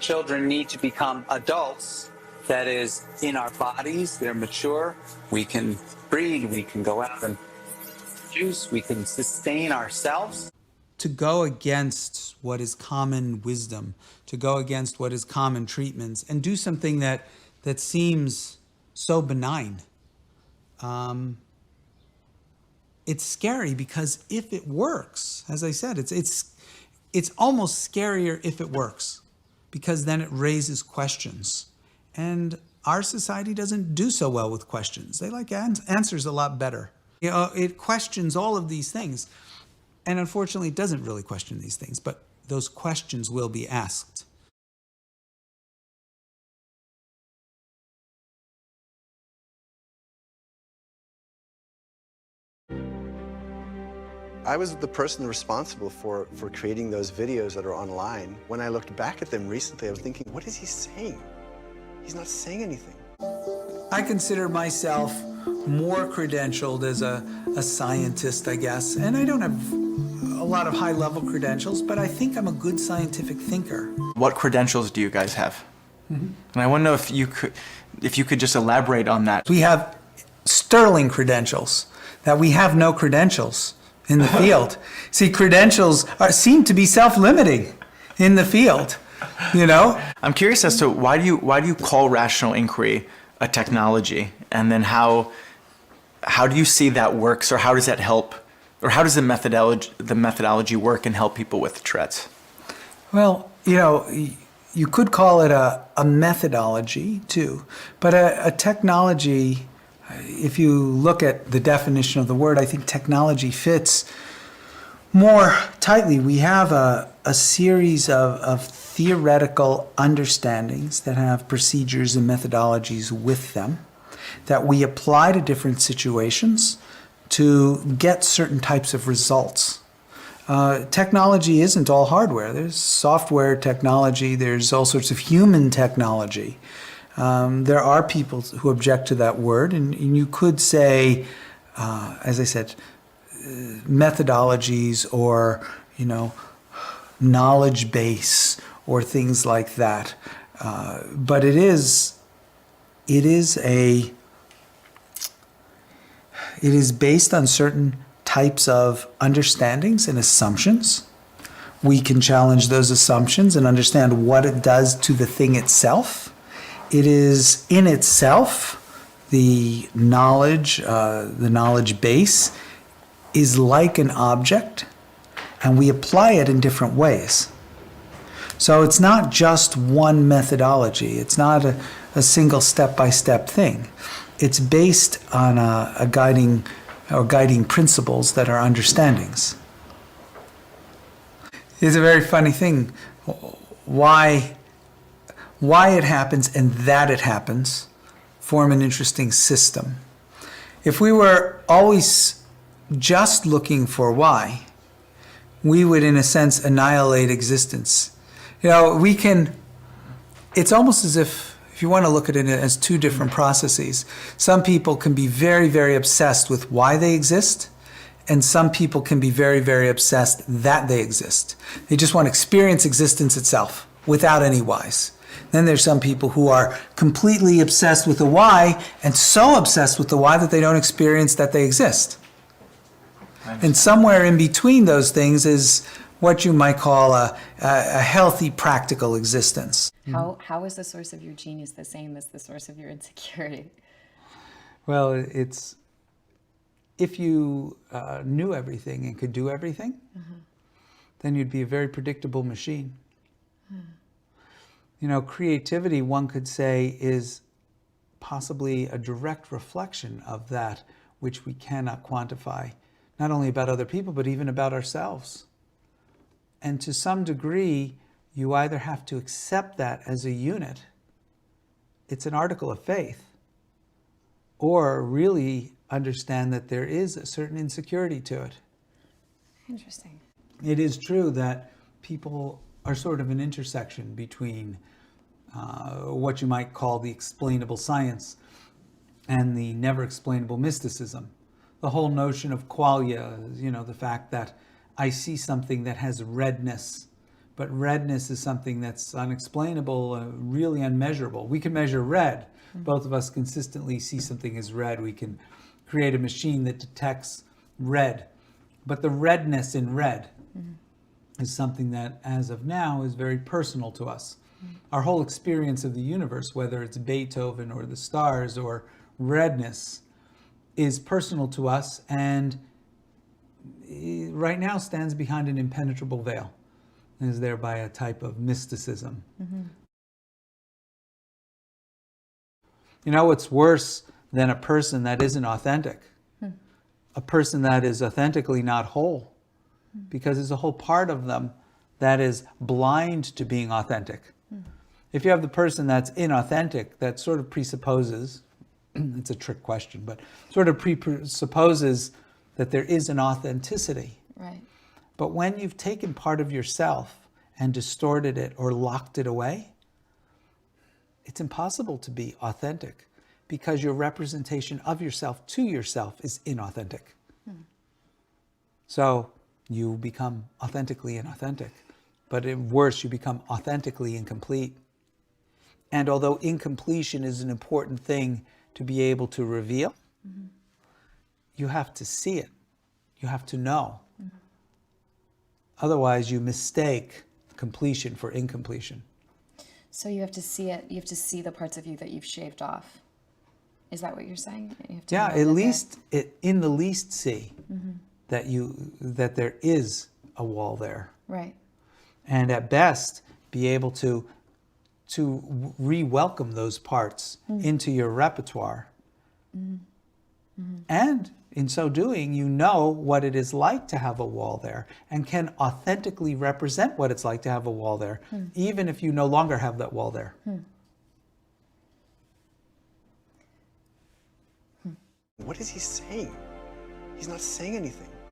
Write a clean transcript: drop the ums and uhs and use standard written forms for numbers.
Children need to become adults. That is, in our bodies, they're mature. We can breed, we can go out and produce, we can sustain ourselves. To go against what is common wisdom, to go against what is common treatments, and do something that seems so benign. It's scary because if it works, as I said, it's almost scarier if it works, because then it raises questions. And our society doesn't do so well with questions. They like answers a lot better. You know, it questions all of these things. And unfortunately, it doesn't really question these things, but those questions will be asked. I was the person responsible for creating those videos that are online. When I looked back at them recently, I was thinking, what is he saying? He's not saying anything. I consider myself more credentialed as a scientist, I guess. And I don't have a lot of high-level credentials, but I think I'm a good scientific thinker. What credentials do you guys have? And I want to know if you could just elaborate on that. We have sterling credentials, that we have no credentials in the field. See, credentials seem to be self-limiting in the field, you know? I'm curious as to why do you call rational inquiry a technology, and then how do you see that works, or how does that help, or how does the methodology work and help people with Tourette's? Well, you know, you could call it a methodology too, but a technology, if you look at the definition of the word, I think technology fits more tightly. We have a series of theoretical understandings that have procedures and methodologies with them that we apply to different situations to get certain types of results. Technology isn't all hardware. There's software technology, there's all sorts of human technology. There are people who object to that word, and you could say, as I said, methodologies, or, you know, knowledge base, or things like that. But it is based on certain types of understandings and assumptions. We can challenge those assumptions and understand what it does to the thing itself. It is in itself, the knowledge base is like an object, and we apply it in different ways. So it's not just one methodology. It's not a single step-by-step thing. It's based on a guiding principles that are understandings. It's a very funny thing. Why it happens and that it happens form an interesting system. If we were always just looking for why, we would, in a sense, annihilate existence. You know, it's almost as if you want to look at it as two different processes. Some people can be very, very obsessed with why they exist, and some people can be very, very obsessed that they exist. They just want to experience existence itself without any whys. Then there's some people who are completely obsessed with the why, and so obsessed with the why that they don't experience that they exist. And somewhere in between those things is what you might call a healthy, practical existence. How is the source of your genius the same as the source of your insecurity? Well, it's if you knew everything and could do everything, then you'd be a very predictable machine. You know, creativity, one could say, is possibly a direct reflection of that which we cannot quantify, not only about other people, but even about ourselves. And to some degree, you either have to accept that as a unit, it's an article of faith, or really understand that there is a certain insecurity to it. Interesting. It is true that people are sort of an intersection between what you might call the explainable science and the never explainable mysticism. The whole notion of qualia, you know, the fact that I see something that has redness, but redness is something that's unexplainable, really unmeasurable. We can measure red. Both of us consistently see something as red. We can create a machine that detects red. But the redness in red is something that, as of now, is very personal to us. Our whole experience of the universe, whether it's Beethoven or the stars or redness, is personal to us, and right now stands behind an impenetrable veil, and is thereby a type of mysticism. You know what's worse than a person that isn't authentic? A person that is authentically not whole, because there's a whole part of them that is blind to being authentic. If you have the person that's inauthentic, that sort of presupposes, it's a trick question, but sort of presupposes that there is an authenticity. Right. But when you've taken part of yourself and distorted it or locked it away, it's impossible to be authentic, because your representation of yourself to yourself is inauthentic. So you become authentically inauthentic, but worse, you become authentically incomplete. And although incompletion is an important thing to be able to reveal, you have to see it. You have to know. Otherwise, you mistake completion for incompletion. So you have to see it. You have to see the parts of you that you've shaved off. Is that what you're saying? You have to Yeah, know at that least in the least see that there is a wall there. Right. And at best, be able to re-welcome those parts into your repertoire. And in so doing, you know what it is like to have a wall there, and can authentically represent what it's like to have a wall there, even if you no longer have that wall there. What is he saying? He's not saying anything.